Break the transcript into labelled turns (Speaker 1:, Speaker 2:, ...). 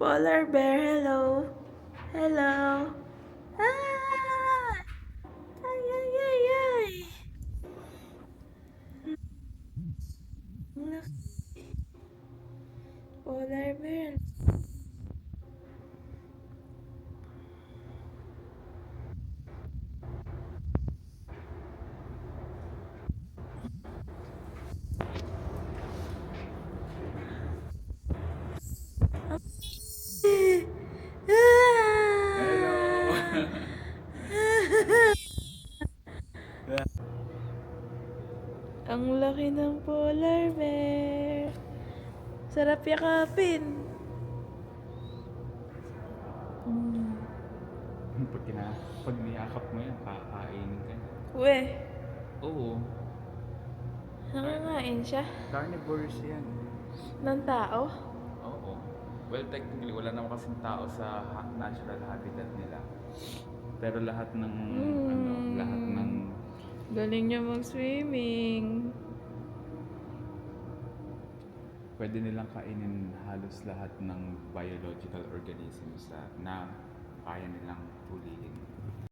Speaker 1: Polar bear, hello. Hello. Ah! Ay, ay, ay, ay. Look, polar bear. Ang laki ng polar bear. Sarap yakapin.
Speaker 2: Pag, pag niyakap mo yan, kakainin ka na.
Speaker 1: Weh,
Speaker 2: Oo.
Speaker 1: nangangain siya
Speaker 2: Carnivores yan.
Speaker 1: ng tao.
Speaker 2: Oo. Well, technically, wala naman kasing tao sa natural habitat nila. Pero lahat ng, lahat ng,
Speaker 1: Galing niya mag-swimming.
Speaker 2: pwede nilang kainin halos lahat ng biological organisms na kaya nilang tuliin.